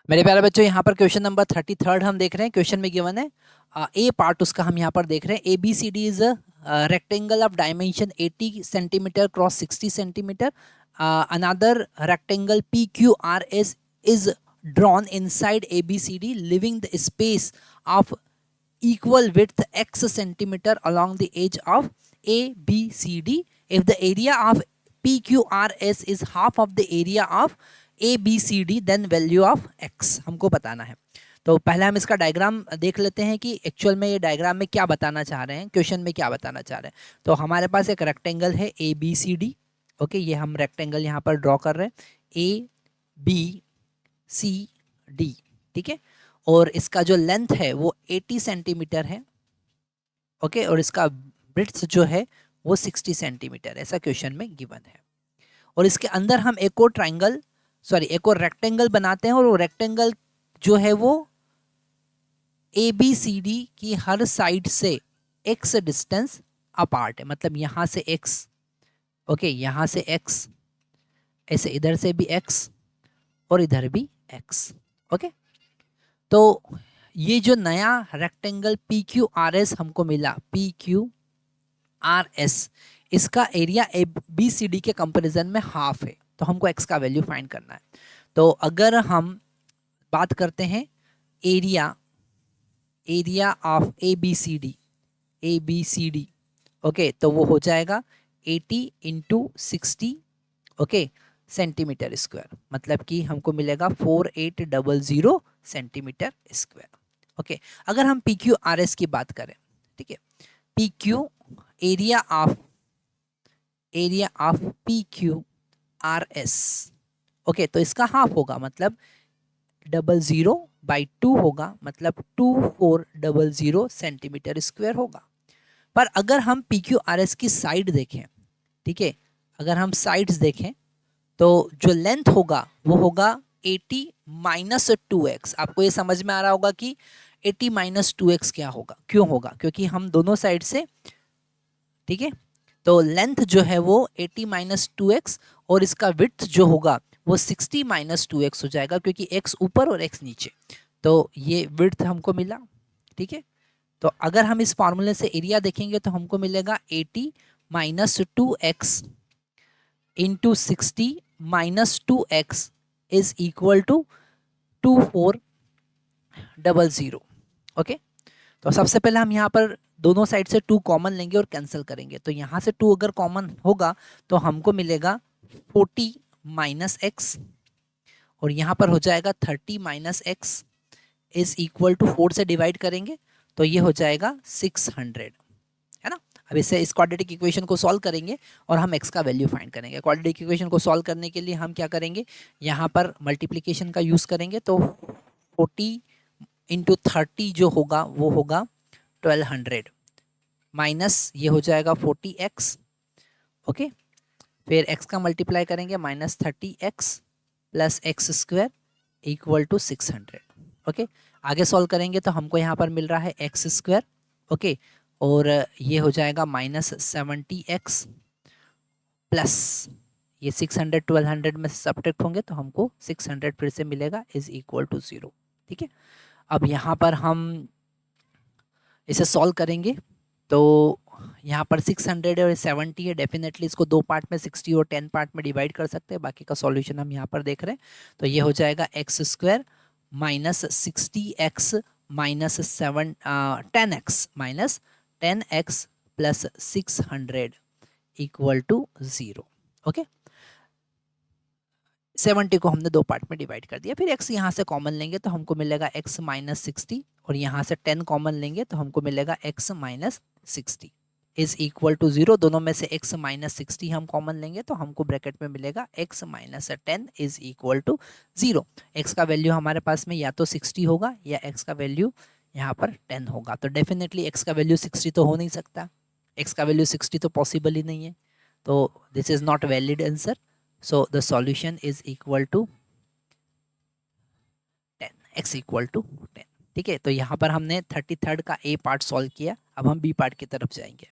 मेरे प्यारे बच्चों, यहाँ पर क्वेश्चन नंबर 33 हम देख रहे हैं। क्वेश्चन में गिवन है ए पार्ट, उसका हम यहाँ पर देख रहे हैं। A B C D is rectangle of dimension 80 centimetre cross 60 centimetre. Another rectangle P Q R S is drawn inside ABCD, leaving the space of equal width x centimeter along the edge of ABCD. If the area of PQRS is half of the area of ABCD, then value of x हमको बताना है। तो पहले हम इसका diagram देख लेते हैं कि एक्चुअल में ये डायग्राम में क्या बताना चाह रहे हैं, क्वेश्चन में क्या बताना चाह रहे हैं। तो हमारे पास एक रेक्टेंगल है ABCD। ओके, ये हम रेक्टेंगल यहाँ पर ड्रॉ कर रहे हैं ABCD, ठीक है। और इसका जो लेंथ है वो 80 सेंटीमीटर है। ओके, और इसका ब्रेड्थ जो है वो 60 सेंटीमीटर, ऐसा क्वेश्चन में गिवन है। और इसके अंदर हम एक और रेक्टेंगल बनाते हैं, और वो रेक्टेंगल जो है वो ABCD की हर साइड से x डिस्टेंस अपार्ट है, मतलब यहाँ से x, ओके, यहाँ से x, ऐसे इधर से भी x और इधर भी x। ओके, तो ये जो नया रेक्टेंगल PQRS हमको मिला, PQRS, इसका एरिया ABCD के कंपैरिजन में हाफ है, तो हमको x का वैल्यू फाइंड करना है। तो अगर हम बात करते हैं एरिया ऑफ ABCD, ओके, तो वो हो जाएगा 80 इंटू 60, ओके, सेंटीमीटर स्क्वायर, मतलब कि हमको मिलेगा 4800 सेंटीमीटर स्क्वायर। ओके, अगर हम PQRS की बात करें, ठीक है, PQ area of PQRS, okay, तो इसका हाफ होगा, मतलब 00/2 होगा, मतलब 2400 सेंटीमीटर स्क्वायर होगा। पर अगर हम PQRS की साइड देखें, ठीक है, अगर हम साइड्स देखें तो जो लेंथ होगा वो होगा 80 माइनस 2x। आपको ये समझ में आ रहा होगा कि 80 माइनस 2x क्या होगा, क्यों होगा, क्योंकि हम दोनों साइड से, ठीक है, तो लेंथ जो है वो 80 माइनस 2x और इसका विड्थ जो होगा वो 60 माइनस 2x हो जाएगा, क्योंकि x ऊपर और x नीचे, तो ये विड्थ हमको मिला, ठीक है। तो अगर हम इस फॉर्मूले से एरिया देखेंगे तो हमको मिलेगा 80 minus 2x into 60 minus 2x is equal to 2400। Okay, तो सबसे पहले हम यहाँ पर दोनों साइड से 2 कॉमन लेंगे और कैंसिल करेंगे। तो यहाँ से 2 अगर कॉमन होगा तो हमको मिलेगा 40 माइनस एक्स, और यहाँ पर हो जाएगा 30 minus X is equal to 4 से डिवाइड करेंगे तो ये हो जाएगा 600, है ना। अब इससे इस क्वाड्रेटिक इक्वेशन को सॉल्व करेंगे और हम x का वैल्यू फाइंड करेंगे। क्वाड्रेटिक इक्वेशन को सॉल्व करने के लिए हम क्या करेंगे, यहाँ पर मल्टीप्लिकेशन का यूज़ करेंगे। तो 40 इंटू 30 जो होगा वो होगा 1200, माइनस ये हो जाएगा 40x, ओके, फिर x का मल्टीप्लाई करेंगे, minus 30x plus X square equal to 600। Okay, आगे सॉल्व करेंगे तो हमको यहाँ पर मिल रहा है एक्स स्क्वायर, ओके, और ये हो जाएगा माइनस 70x प्लस ये 600 1200 में सब्ट्रैक्ट होंगे तो हमको 600 फिर से मिलेगा इज इक्वल टू 0, ठीक है। अब यहाँ पर हम इसे सॉल्व करेंगे तो यहाँ पर 600 और 70 है, डेफिनेटली इसको 2 पार्ट में 60 और 10 पार्ट में डिवाइड कर सकते हैं। बाकी का सॉल्यूशन हम यहाँ पर देख रहे हैं। तो ये हो जाएगा X square minus 60x minus 10x minus 10x plus 600 equal to 0। Okay, 70 को हमने 2 पार्ट में डिवाइड कर दिया। फिर x यहाँ से कॉमन लेंगे तो हमको मिलेगा x माइनस 60, और यहाँ से 10 कॉमन लेंगे तो हमको मिलेगा x minus 60 is equal to 0। दोनों में से x माइनस 60 हम कॉमन लेंगे तो हमको ब्रैकेट में मिलेगा x minus 10 is equal to 0। x का वैल्यू हमारे पास में या तो 60 होगा या x का वैल्यू यहाँ पर 10 होगा। तो डेफिनेटली x का वैल्यू 60 तो हो नहीं सकता, x का वैल्यू 60 तो पॉसिबल ही नहीं है, तो this is not valid answer. So the solution is equal to 10, x equal to 10, ठीक है। तो यहाँ पर हमने 33rd का A पार्ट सॉल्व किया। अब हम B पार्ट की तरफ जाएंगे।